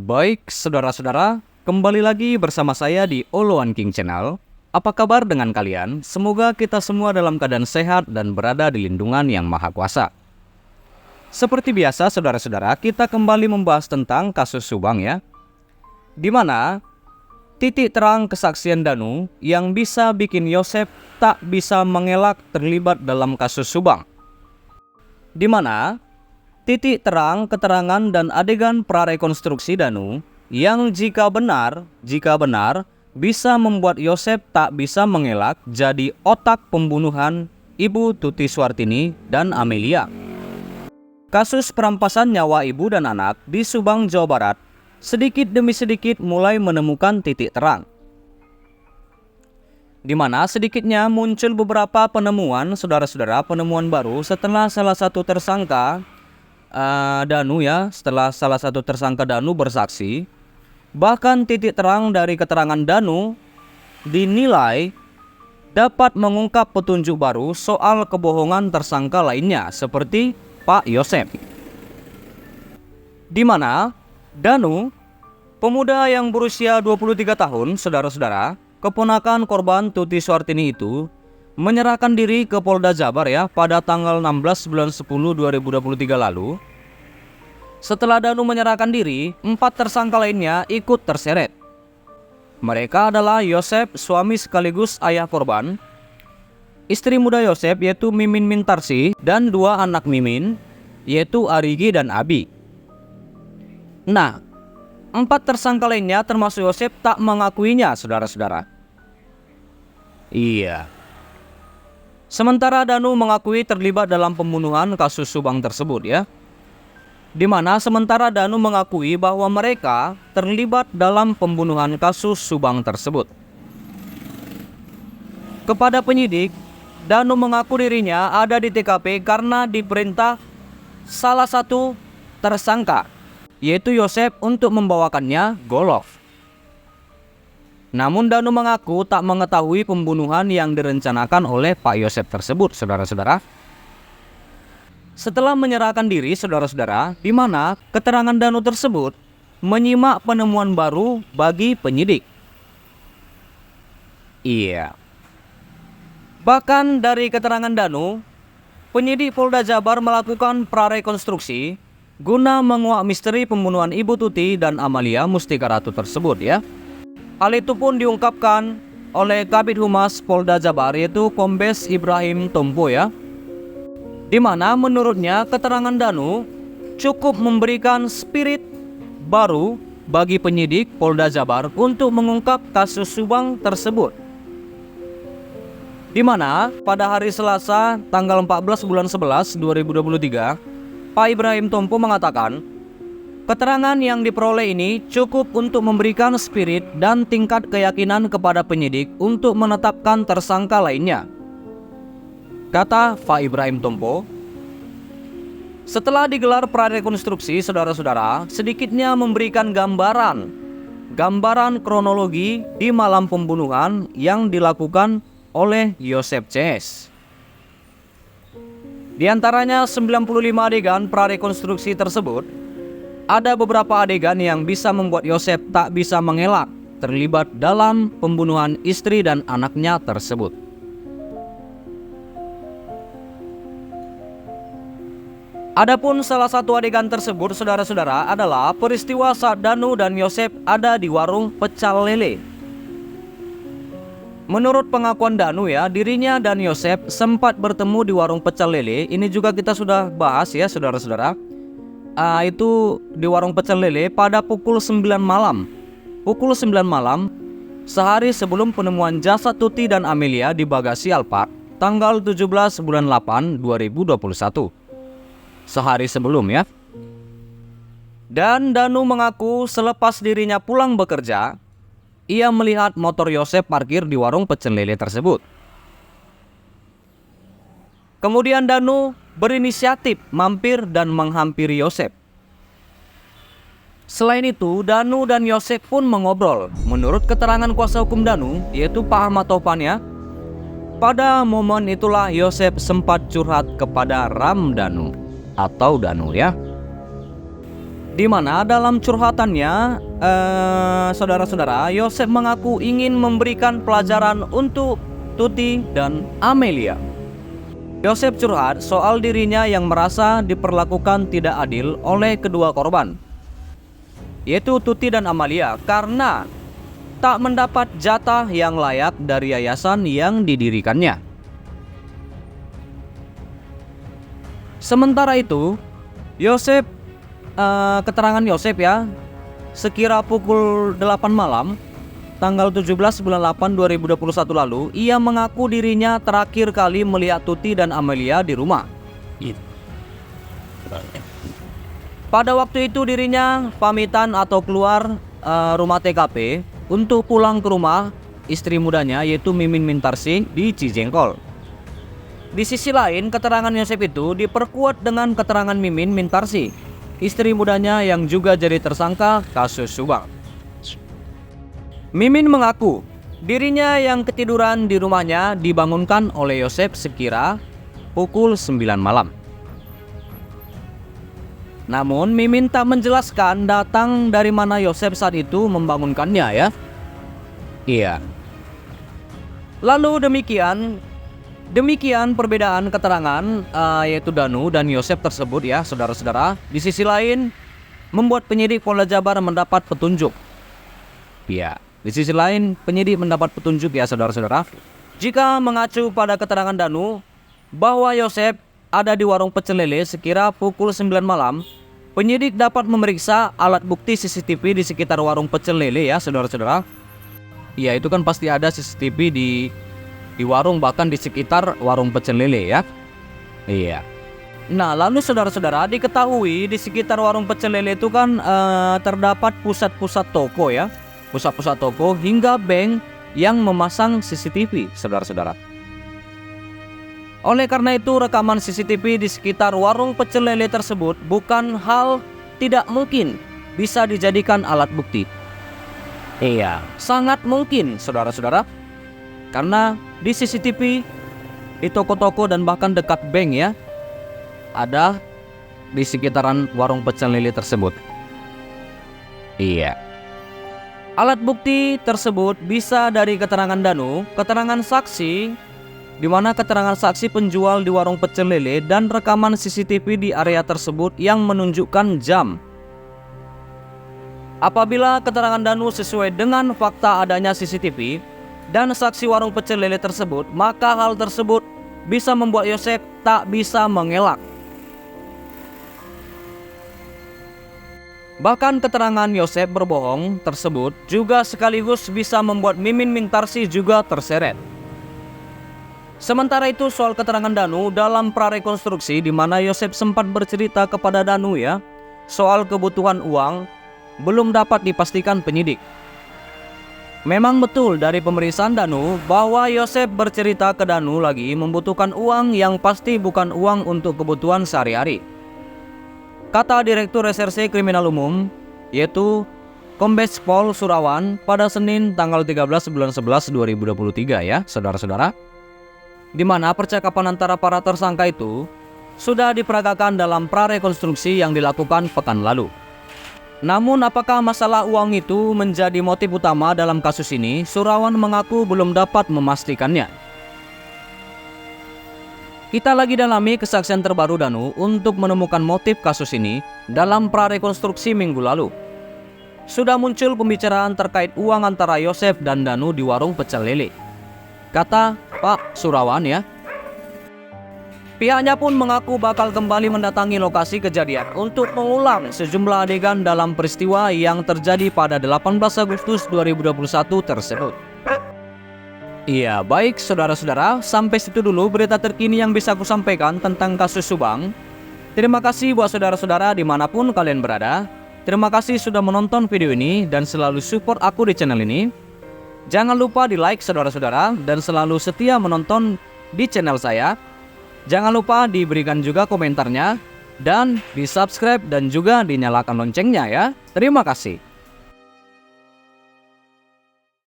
Baik, saudara-saudara, kembali lagi bersama saya di Oloan King Channel. Apa kabar dengan kalian? Semoga kita semua dalam keadaan sehat dan berada di lindungan Yang Maha Kuasa. Seperti biasa, saudara-saudara, kita kembali membahas tentang kasus Subang ya. Di mana titik terang kesaksian Danu yang bisa bikin Yosef tak bisa mengelak terlibat dalam kasus Subang. Di mana titik terang keterangan dan adegan prarekonstruksi Danu yang jika benar bisa membuat Yosef tak bisa mengelak jadi otak pembunuhan Ibu Tuti Suartini dan Amelia. Kasus perampasan nyawa ibu dan anak di Subang, Jawa Barat sedikit demi sedikit mulai menemukan titik terang. Di mana sedikitnya muncul beberapa penemuan, saudara-saudara, penemuan baru setelah salah satu tersangka Danu bersaksi. Bahkan titik terang dari keterangan Danu dinilai dapat mengungkap petunjuk baru soal kebohongan tersangka lainnya seperti Pak Yosef. Di mana Danu, pemuda yang berusia 23 tahun, saudara-saudara, keponakan korban Tuti Suartini itu menyerahkan diri ke Polda Jabar ya pada tanggal 16 bulan 10 2023 lalu. Setelah Danu menyerahkan diri, 4 tersangka lainnya ikut terseret. Mereka adalah Yosef, suami sekaligus ayah korban, istri muda Yosef yaitu Mimin Mintarsi, dan 2 anak Mimin yaitu Arigi dan Abi. Nah, 4 tersangka lainnya termasuk Yosef tak mengakuinya, saudara-saudara. Iya. Sementara Danu mengakui terlibat dalam pembunuhan kasus Subang tersebut ya. Di mana sementara Danu mengakui bahwa mereka terlibat dalam pembunuhan kasus Subang tersebut. Kepada penyidik, Danu mengaku dirinya ada di TKP karena diperintah salah satu tersangka, yaitu Yosef, untuk membawakannya golf. Namun Danu mengaku tak mengetahui pembunuhan yang direncanakan oleh Pak Yosef tersebut, saudara-saudara. Setelah menyerahkan diri, saudara-saudara, di mana keterangan Danu tersebut menyimak penemuan baru bagi penyidik. Iya. Bahkan dari keterangan Danu, penyidik Polda Jabar melakukan prarekonstruksi guna menguak misteri pembunuhan Ibu Tuti dan Amalia Mustika Ratu tersebut ya. Hal itu pun diungkapkan oleh Kabid Humas Polda Jabar yaitu Kombes Ibrahim Tompo ya. Di mana menurutnya keterangan Danu cukup memberikan spirit baru bagi penyidik Polda Jabar untuk mengungkap kasus Subang tersebut. Di mana pada hari Selasa tanggal 14 bulan 11 2023, Pak Ibrahim Tompo mengatakan keterangan yang diperoleh ini cukup untuk memberikan spirit dan tingkat keyakinan kepada penyidik untuk menetapkan tersangka lainnya. Kata Pak Ibrahim Tompo, setelah digelar prarekonstruksi, saudara-saudara, sedikitnya memberikan gambaran kronologi di malam pembunuhan yang dilakukan oleh Yosef CS. Di antaranya 95 adegan prarekonstruksi tersebut, ada beberapa adegan yang bisa membuat Yosef tak bisa mengelak terlibat dalam pembunuhan istri dan anaknya tersebut. Adapun salah satu adegan tersebut, saudara-saudara, adalah peristiwa saat Danu dan Yosef ada di warung pecel lele. Menurut pengakuan Danu ya, dirinya dan Yosef sempat bertemu di warung pecel lele. Ini juga kita sudah bahas ya, saudara-saudara. Itu di warung pecel lele pada pukul 9 malam. Pukul 9 malam, sehari sebelum penemuan jasad Tuti dan Amelia di bagasi Alphard, tanggal 17 bulan 8 2021. Sehari sebelum ya. Dan Danu mengaku selepas dirinya pulang bekerja, ia melihat motor Yosef parkir di warung pecel lele tersebut. Kemudian Danu berinisiatif mampir dan menghampiri Yosef. Selain itu, Danu dan Yosef pun mengobrol. Menurut keterangan kuasa hukum Danu, yaitu Pak Ahmad Taufan ya, pada momen itulah Yosef sempat curhat kepada Ram Danu atau Danu ya. Di mana dalam curhatannya, saudara-saudara, Yosef mengaku ingin memberikan pelajaran untuk Tuti dan Amelia. Yosef curhat soal dirinya yang merasa diperlakukan tidak adil oleh kedua korban, yaitu Tuti dan Amalia, karena tak mendapat jatah yang layak dari yayasan yang didirikannya. Sementara itu, keterangan Yosef ya, sekira pukul 8 malam, tanggal 17 bulan 8 2021 lalu, ia mengaku dirinya terakhir kali melihat Tuti dan Amelia di rumah. Pada waktu itu dirinya pamitan atau keluar rumah TKP untuk pulang ke rumah istri mudanya, yaitu Mimin Mintarsih di Cijengkol. Di sisi lain, keterangan Yosef itu diperkuat dengan keterangan Mimin Mintarsih, istri mudanya yang juga jadi tersangka kasus Subang. Mimin mengaku dirinya yang ketiduran di rumahnya dibangunkan oleh Yosef sekira pukul 9 malam. Namun Mimin tak menjelaskan datang dari mana Yosef saat itu membangunkannya ya. Iya. Lalu demikian perbedaan keterangan yaitu Danu dan Yosef tersebut ya, saudara-saudara. Di sisi lain membuat penyidik Polda Jabar mendapat petunjuk. Ya, di sisi lain penyidik mendapat petunjuk ya, saudara-saudara. Jika mengacu pada keterangan Danu bahwa Yosef ada di warung pecel lele sekira pukul 9 malam, penyidik dapat memeriksa alat bukti CCTV di sekitar warung pecel lele ya, saudara-saudara. Ya, itu kan pasti ada CCTV di warung, bahkan di sekitar warung pecel lele ya. Iya. Nah, lalu saudara-saudara, diketahui di sekitar warung pecel lele itu kan terdapat pusat-pusat toko ya. Pusat-pusat toko hingga bank yang memasang CCTV, saudara-saudara. Oleh karena itu, rekaman CCTV di sekitar warung pecel lele tersebut bukan hal tidak mungkin bisa dijadikan alat bukti. Iya, sangat mungkin, saudara-saudara. Karena di CCTV, di toko-toko dan bahkan dekat bank ya, ada di sekitaran warung pecel lele tersebut. Iya. Alat bukti tersebut bisa dari keterangan Danu, keterangan saksi, di mana keterangan saksi penjual di warung pecel lele dan rekaman CCTV di area tersebut yang menunjukkan jam. Apabila keterangan Danu sesuai dengan fakta adanya CCTV dan saksi warung pecel lele tersebut, maka hal tersebut bisa membuat Yosef tak bisa mengelak. Bahkan keterangan Yosef berbohong tersebut juga sekaligus bisa membuat Mimin Mintarsih juga terseret. Sementara itu, soal keterangan Danu dalam prarekonstruksi di mana Yosef sempat bercerita kepada Danu ya, soal kebutuhan uang belum dapat dipastikan penyidik. Memang betul dari pemeriksaan Danu bahwa Yosef bercerita ke Danu lagi membutuhkan uang yang pasti bukan uang untuk kebutuhan sehari-hari. Kata Direktur Reserse Kriminal Umum, yaitu Kombes Pol Surawan pada Senin tanggal 13 bulan 11 2023 ya, saudara-saudara. Di mana percakapan antara para tersangka itu sudah diperagakan dalam prarekonstruksi yang dilakukan pekan lalu. Namun apakah masalah uang itu menjadi motif utama dalam kasus ini? Surawan mengaku belum dapat memastikannya. Kita lagi dalami kesaksian terbaru Danu untuk menemukan motif kasus ini dalam prarekonstruksi minggu lalu. Sudah muncul pembicaraan terkait uang antara Yosef dan Danu di warung pecel lele. Kata Pak Surawan ya. Pihaknya pun mengaku bakal kembali mendatangi lokasi kejadian untuk mengulang sejumlah adegan dalam peristiwa yang terjadi pada 18 Agustus 2021 tersebut. Iya, baik saudara-saudara, sampai situ dulu berita terkini yang bisa aku sampaikan tentang kasus Subang. Terima kasih buat saudara-saudara dimanapun kalian berada. Terima kasih sudah menonton video ini dan selalu support aku di channel ini. Jangan lupa di like saudara-saudara dan selalu setia menonton di channel saya. Jangan lupa diberikan juga komentarnya dan di subscribe dan juga dinyalakan loncengnya ya. Terima kasih.